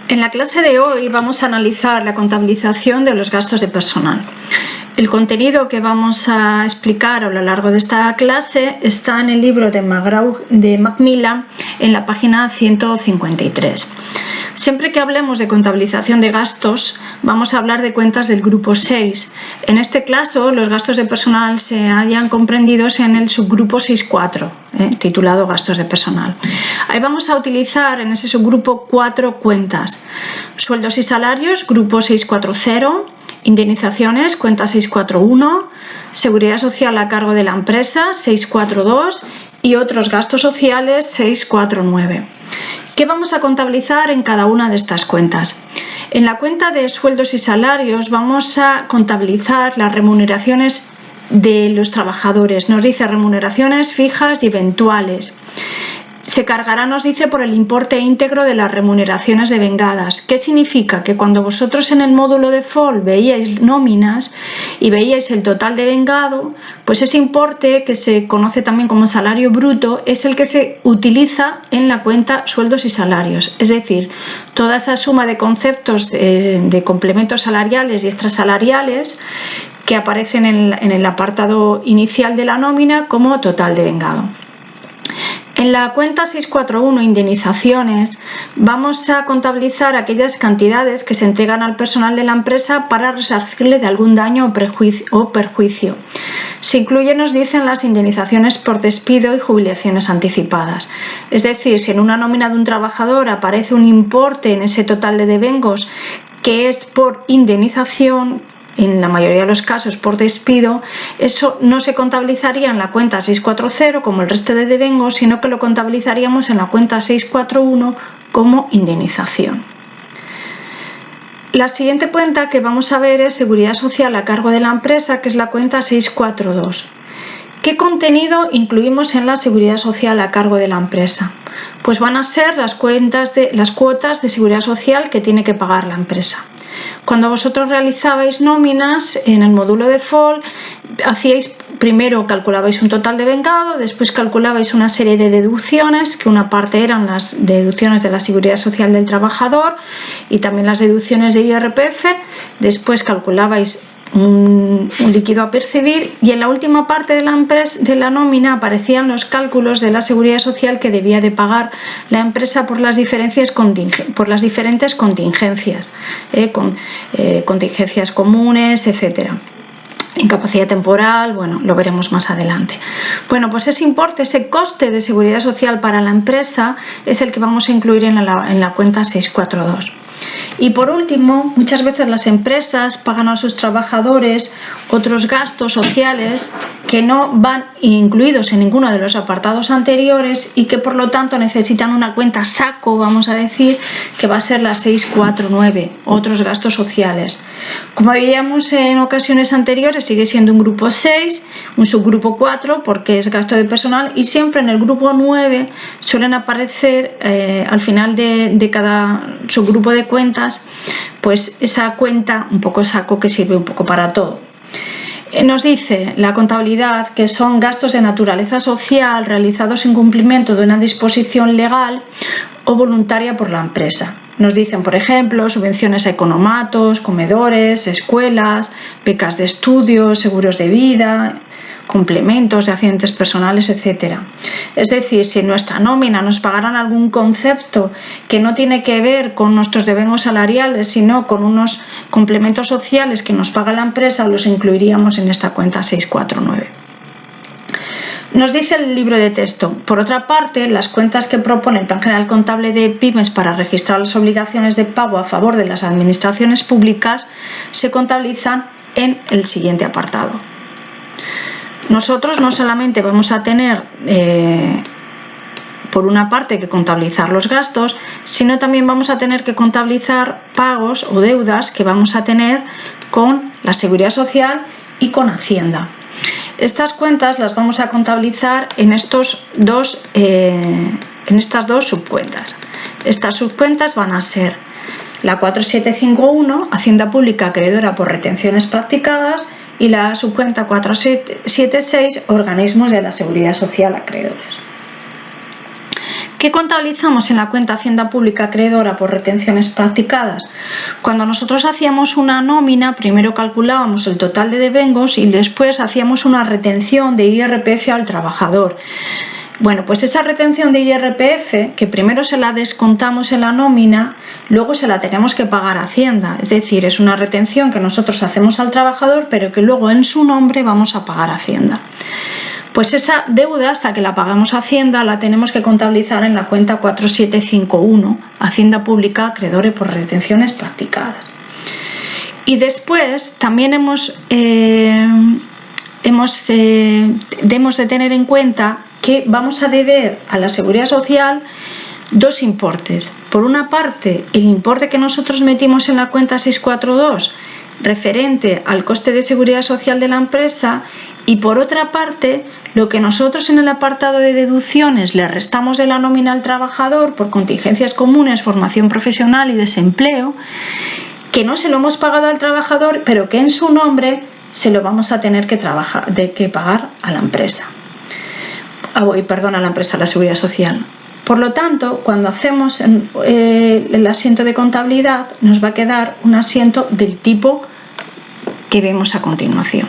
En la clase de hoy vamos a analizar la contabilización de los gastos de personal. El contenido que vamos a explicar a lo largo de esta clase está en el libro de Macmillan en la página 153. Siempre que hablemos de contabilización de gastos, vamos a hablar de cuentas del grupo 6. En este caso, los gastos de personal se hallan comprendidos en el subgrupo 6.4, titulado gastos de personal. Ahí vamos a utilizar en ese subgrupo 4 cuentas: sueldos y salarios, grupo 6.4.0, indemnizaciones, cuenta 6.4.1, seguridad social a cargo de la empresa, 6.4.2 y otros gastos sociales, 6.4.9. ¿Qué vamos a contabilizar en cada una de estas cuentas? En la cuenta de sueldos y salarios vamos a contabilizar las remuneraciones de los trabajadores. Nos dice remuneraciones fijas y eventuales. Se cargará, nos dice, por el importe íntegro de las remuneraciones devengadas. ¿Qué significa? Que cuando vosotros en el módulo de FOL veíais nóminas y veíais el total devengado, pues ese importe, que se conoce también como salario bruto, es el que se utiliza en la cuenta sueldos y salarios. Es decir, toda esa suma de conceptos de complementos salariales y extrasalariales que aparecen en el apartado inicial de la nómina como total devengado. En la cuenta 6.4.1, indemnizaciones, vamos a contabilizar aquellas cantidades que se entregan al personal de la empresa para resarcirle de algún daño o perjuicio. Se incluyen, nos dicen, las indemnizaciones por despido y jubilaciones anticipadas. Es decir, si en una nómina de un trabajador aparece un importe en ese total de devengos que es por indemnización, en la mayoría de los casos por despido, eso no se contabilizaría en la cuenta 6.4.0 como el resto de devengos, sino que lo contabilizaríamos en la cuenta 6.4.1 como indemnización. La siguiente cuenta que vamos a ver es seguridad social a cargo de la empresa, que es la cuenta 6.4.2. ¿Qué contenido incluimos en la seguridad social a cargo de la empresa? Pues van a ser las cuotas de seguridad social que tiene que pagar la empresa. Cuando vosotros realizabais nóminas en el módulo de FOL, primero calculabais un total devengado, después calculabais una serie de deducciones, que una parte eran las deducciones de la seguridad social del trabajador y también las deducciones de IRPF, después calculabais un líquido a percibir y en la última parte de la nómina aparecían los cálculos de la seguridad social que debía de pagar la empresa por las diferentes contingencias, contingencias comunes, etcétera. Incapacidad temporal, bueno, lo veremos más adelante. Bueno, pues ese importe, ese coste de seguridad social para la empresa es el que vamos a incluir en la cuenta 6.4.2. Y por último, muchas veces las empresas pagan a sus trabajadores otros gastos sociales que no van incluidos en ninguno de los apartados anteriores y que por lo tanto necesitan una cuenta saco, vamos a decir, que va a ser la 6.4.9, otros gastos sociales. Como veíamos en ocasiones anteriores, sigue siendo un grupo 6, un subgrupo 4 porque es gasto de personal, y siempre en el grupo 9 suelen aparecer al final de cada subgrupo de cuentas, pues esa cuenta un poco saco que sirve un poco para todo. Nos dice la contabilidad que son gastos de naturaleza social realizados en cumplimiento de una disposición legal o voluntaria por la empresa. Nos dicen, por ejemplo, subvenciones a economatos, comedores, escuelas, becas de estudio, seguros de vida, complementos de accidentes personales, etc. Es decir, si en nuestra nómina nos pagaran algún concepto que no tiene que ver con nuestros devengos salariales, sino con unos complementos sociales que nos paga la empresa, los incluiríamos en esta cuenta 6.4.9. Nos dice el libro de texto: por otra parte, las cuentas que propone el Plan General Contable de Pymes para registrar las obligaciones de pago a favor de las administraciones públicas se contabilizan en el siguiente apartado. Nosotros no solamente vamos a tener por una parte que contabilizar los gastos, sino también vamos a tener que contabilizar pagos o deudas que vamos a tener con la Seguridad Social y con Hacienda. Estas cuentas las vamos a contabilizar en estas dos subcuentas. Estas subcuentas van a ser la 4751, Hacienda Pública acreedora por retenciones practicadas, y la subcuenta 476, organismos de la Seguridad Social acreedores. ¿Qué contabilizamos en la cuenta Hacienda Pública Acreedora por retenciones practicadas? Cuando nosotros hacíamos una nómina, primero calculábamos el total de devengos y después hacíamos una retención de IRPF al trabajador. Bueno, pues esa retención de IRPF, que primero se la descontamos en la nómina, luego se la tenemos que pagar a Hacienda. Es decir, es una retención que nosotros hacemos al trabajador, pero que luego en su nombre vamos a pagar a Hacienda. Pues esa deuda, hasta que la pagamos a Hacienda, la tenemos que contabilizar en la cuenta 4751, Hacienda Pública Acreedores por retenciones practicadas. Y después también debemos de tener en cuenta que vamos a deber a la Seguridad Social dos importes. Por una parte, el importe que nosotros metimos en la cuenta 642 referente al coste de seguridad social de la empresa, y por otra parte, lo que nosotros en el apartado de deducciones le restamos de la nómina al trabajador por contingencias comunes, formación profesional y desempleo, que no se lo hemos pagado al trabajador, pero que en su nombre se lo vamos a tener que pagar a la empresa. A la Seguridad Social. Por lo tanto, cuando hacemos el asiento de contabilidad, nos va a quedar un asiento del tipo que vemos a continuación.